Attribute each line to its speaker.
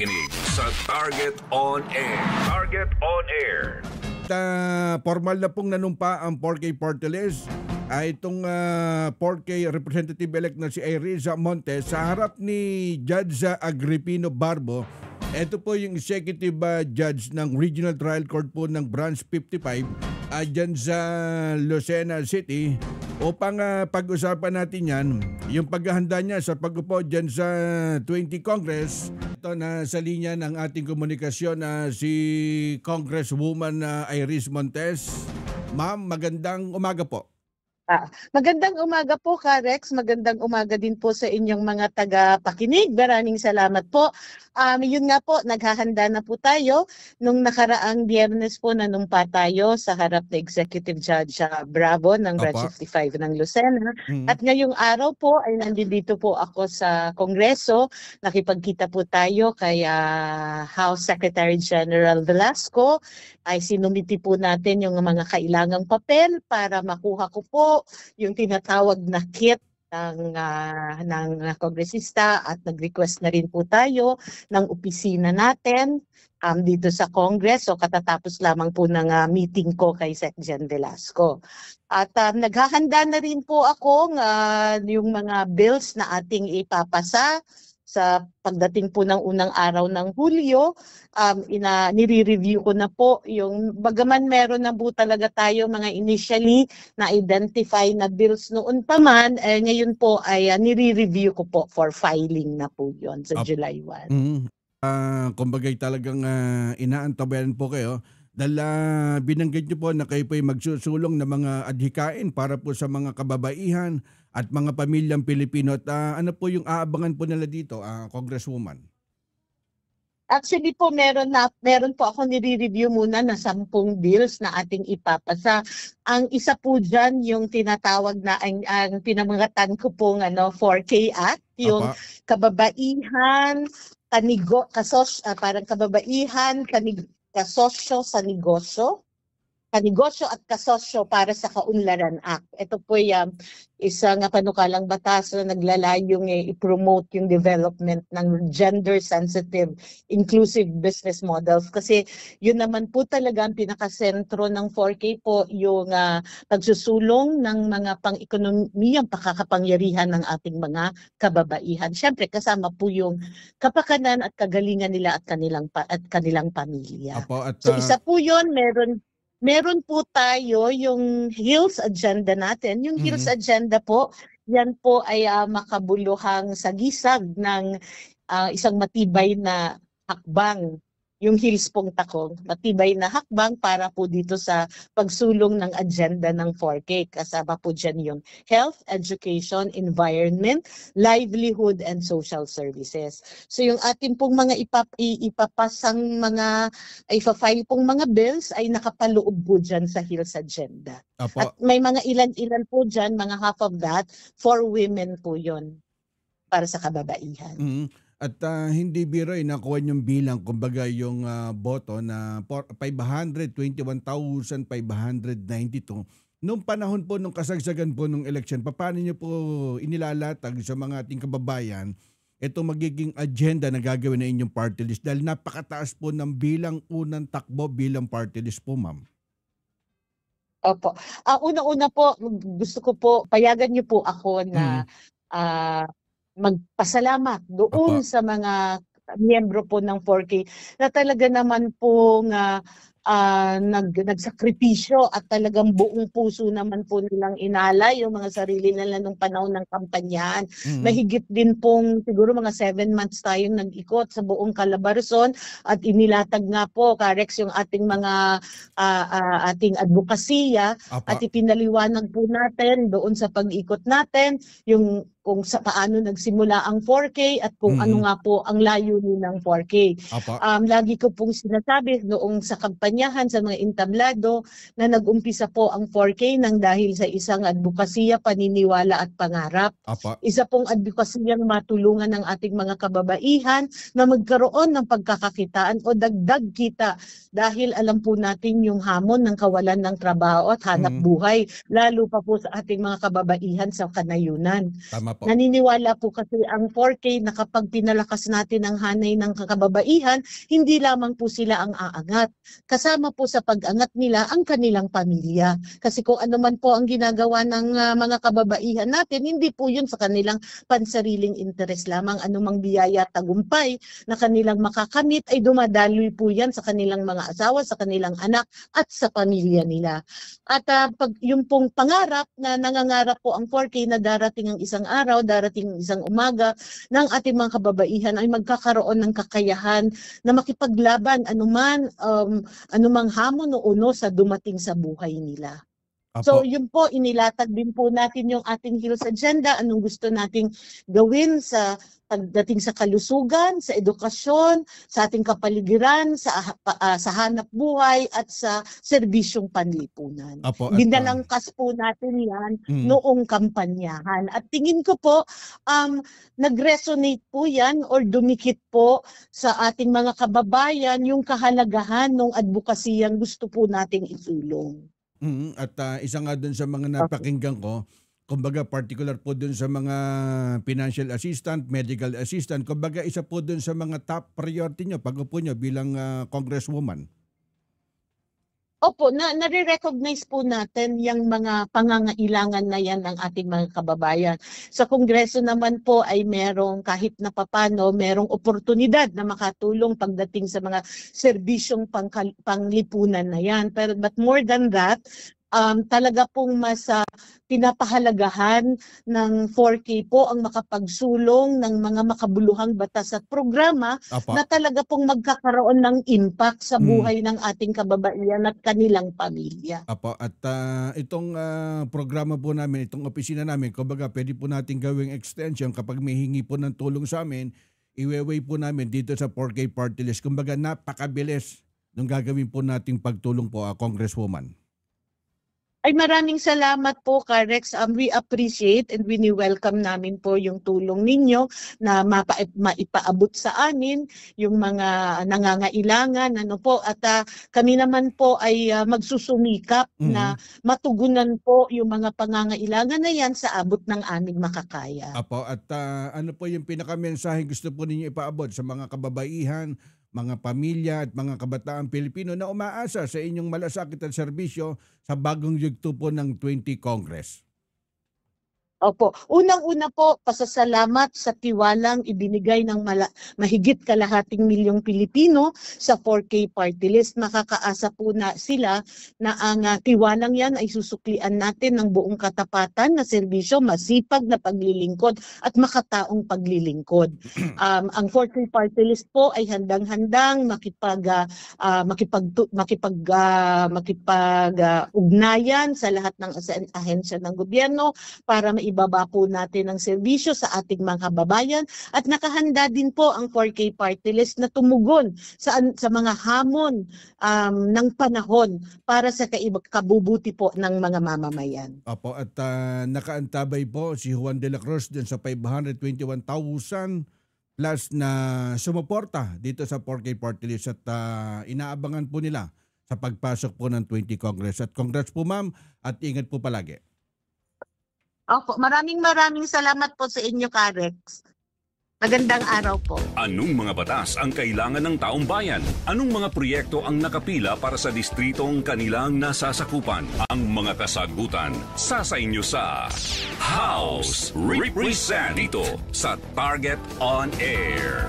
Speaker 1: nakikinig sa Target On Air. Target On Air.
Speaker 2: Formal na pong nanumpa ang 4K party list ay itong 4K representative-elect na si Iriza Montes sa harap ni Judge Agripino Barbo. Ito po yung executive judge ng Regional Trial Court po ng Branch 55 dyan sa Lucena City upang pag-usapan natin yan, yung paghahanda niya sa pag-upo dyan sa 20 Congress. Ito na sa linya ng ating komunikasyon si Congresswoman Iriza Montes. Ma'am, magandang umaga po.
Speaker 3: Magandang umaga po, Karex. Magandang umaga din po sa inyong mga taga-pakinig. Maraming salamat po. Yun nga po, naghahanda na po tayo. Nung nakaraang Biyernes po, nanumpa tayo sa harap na Executive Judge Bravo ng Branch 55 ng Lucena. At ngayong araw po ay nandito po ako sa Kongreso. Nakipagkita po tayo kay House Secretary General Velasco. Ay sinumiti po natin yung mga kailangang papel para makuha ko po yung tinatawag na kit ng kongresista at nag-request na rin po tayo ng opisina natin dito sa Congress. So katatapos lamang po ng meeting ko kay Sec. Gen. Velasco. At naghahanda na rin po ako yung mga bills na ating ipapasa sa pagdating po ng unang araw ng Hulyo. Nire-review ko na po yung bagaman meron na po talaga tayo mga initially na identify na bills noon pa man, ngayon po ay nire-review ko po for filing na po yon sa July 1.
Speaker 2: Kumbagay talagang inaantabayan po kayo dahil binanggit niyo po na kayo po ay magsusulong ng mga adhikain para po sa mga kababaihan at mga pamilyang Pilipino. At ano po yung aabangan po nila dito, Congresswoman?
Speaker 3: Actually po, meron po ako nire-review muna na 10 bills na ating ipapasa. Ang isa po dyan, yung tinatawag na, ang pinamangatan ko pong 4K Act, yung kababaihan, parang kababaihan, kasosyo sa negosyo, kanegosyo at kasosyo para sa Kaunlaran Act. Ito po yung isang panukalang batas na naglalayong i-promote yung development ng gender-sensitive, inclusive business models. Kasi yun naman po talaga ang pinakasentro ng 4K po, yung pagsusulong ng mga pang-ekonomiyang pakakapangyarihan ng ating mga kababaihan. Siyempre, kasama po yung kapakanan at kagalingan nila at kanilang pamilya. So isa po yun, meron po tayo yung HEALS agenda natin. Yung HEALS agenda po, yan po ay makabuluhang sagisag ng isang matibay na hakbang. Yung HEALS pong takong, matibay na hakbang para po dito sa pagsulong ng agenda ng 4K. Kasama po dyan yung health, education, environment, livelihood, and social services. So yung ating pong mga ipapasang ipa-file pong mga bills ay nakapaloob po dyan sa HEALS agenda. At may mga ilan-ilan po dyan, mga half of that, for women po yon para sa kababaihan.
Speaker 2: At hindi biro nakuha yung bilang, kumbaga yung boto na 521,592. Noong panahon po, nung kasagsagan po nung election, paano niyo po inilalatag sa mga ating kababayan ito magiging agenda na gagawin na inyong party list? Dahil napakataas po ng bilang unang takbo bilang party list po, ma'am.
Speaker 3: Opo. Una-una po, gusto ko po, payagan niyo po ako na magpasalamat doon sa mga miyembro po ng 4K na talaga naman pong nagsakripisyo at talagang buong puso naman po nilang inalay yung mga sarili nila nung panahon ng kampanyahan. Mahigit din pong siguro mga 7 months tayong nag-ikot sa buong Calabarzon at inilatag nga po, Karex, yung ating mga ating advokasya at ipinaliwanag po natin doon sa pag-ikot natin yung kung sa paano nagsimula ang 4K at kung ano nga po ang layunin ng 4K. Lagi ko pong sinasabi noong sa kampanya kampanyahan, sa mga entablado na nag-umpisa po ang 4K nang dahil sa isang advokasya, paniniwala at pangarap.
Speaker 2: Apa.
Speaker 3: Isa pong advokasyang matulungan ng ating mga kababaihan na magkaroon ng pagkakakitaan o dagdag kita dahil alam po natin yung hamon ng kawalan ng trabaho at hanap buhay, lalo pa po sa ating mga kababaihan sa kanayunan.
Speaker 2: Tama po.
Speaker 3: Naniniwala po kasi ang 4K na kapag pinalakas natin ang hanay ng kababaihan, hindi lamang po sila ang aangat. Kasama po sa pag-angat nila ang kanilang pamilya. Kasi kung ano man po ang ginagawa ng mga kababaihan natin, hindi po yun sa kanilang pansariling interes lamang. Anumang biyaya tagumpay na kanilang makakamit ay dumadaloy po yan sa kanilang mga asawa, sa kanilang anak at sa pamilya nila. At pag yung pong pangarap na nangangarap po ang 4K na darating ang isang araw, darating ang isang umaga ng ating mga kababaihan ay magkakaroon ng kakayahan na makipaglaban anumang hamon o uno sa dumating sa buhay nila.
Speaker 2: Apo.
Speaker 3: So yun po, inilatag din po natin yung ating Hills Agenda, anong gusto nating gawin sa pagdating sa kalusugan, sa edukasyon, sa ating kapaligiran, sa hanap buhay at sa serbisyong panlipunan.
Speaker 2: Apo, at,
Speaker 3: Binalangkas po natin yan noong kampanyahan. At tingin ko po, nag-resonate po yan or dumikit po sa ating mga kababayan yung kahalagahan ng advokasiyang gusto po nating itulong.
Speaker 2: At isa nga dun sa mga napakinggan ko, kumbaga particular po dun sa mga financial assistant, medical assistant, kumbaga isa po dun sa mga top priority nyo, pag-upo nyo bilang congresswoman.
Speaker 3: Opo, nare-recognize po natin yung mga pangangailangan na yan ng ating mga kababayan. Sa Kongreso naman po ay merong kahit na papano, merong oportunidad na makatulong pagdating sa mga serbisyong panglipunan na yan. But more than that, talaga pong mas pinapahalagahan ng 4K po ang makapagsulong ng mga makabuluhang batas at programa na talaga pong magkakaroon ng impact sa buhay ng ating kababaihan at kanilang pamilya.
Speaker 2: Apo, at itong programa po namin, itong opisina namin, kumbaga pwede po natin gawing extension kapag may hingi po ng tulong sa amin, iweway po namin dito sa 4K Party List. Kumbaga napakabilis nung gagawin po nating pagtulong po, Congresswoman.
Speaker 3: Ay maraming salamat po, Karex. We appreciate and welcome namin po yung tulong ninyo na maipaabot sa amin yung mga nangangailangan. At kami naman po ay magsusumikap na matugunan po yung mga pangangailangan na yan sa abot ng aming makakaya.
Speaker 2: Apo, at ano po yung pinakamensahe gusto po ninyo ipaabot sa mga kababaihan, mga pamilya at mga kabataang Pilipino na umaasa sa inyong malasakit at serbisyo sa bagong yugto po ng 20 Congress?
Speaker 3: Opo. Unang-una po, pasasalamat sa tiwalang ibinigay ng mahigit kalahating milyong Pilipino sa 4K Party List. Makakaasa po na sila na ang tiwalang yan ay susuklian natin ng buong katapatan na serbisyo, masipag na paglilingkod at makataong paglilingkod. Ang 4K Party List po ay handang-handang makipag-ugnayan sa lahat ng ahensya ng gobyerno para ibaba po natin ang serbisyo sa ating mga kababayan at nakahanda din po ang 4K Party List na tumugon sa mga hamon ng panahon para sa kabubuti po ng mga mamamayan.
Speaker 2: Opo, at nakaantabay po si Juan de la Cruz din sa 521,000 plus na sumuporta dito sa 4K Party List at inaabangan po nila sa pagpasok po ng 20 Congress. At congrats po ma'am at ingat po palagi.
Speaker 3: Opo, maraming salamat po sa inyo, Karex. Magandang araw po.
Speaker 1: Anong mga batas ang kailangan ng taong bayan? Anong mga proyekto ang nakapila para sa distritong kanilang nasasakupan? Ang mga kasagutan sa inyo sa House Represent dito sa Target on Air.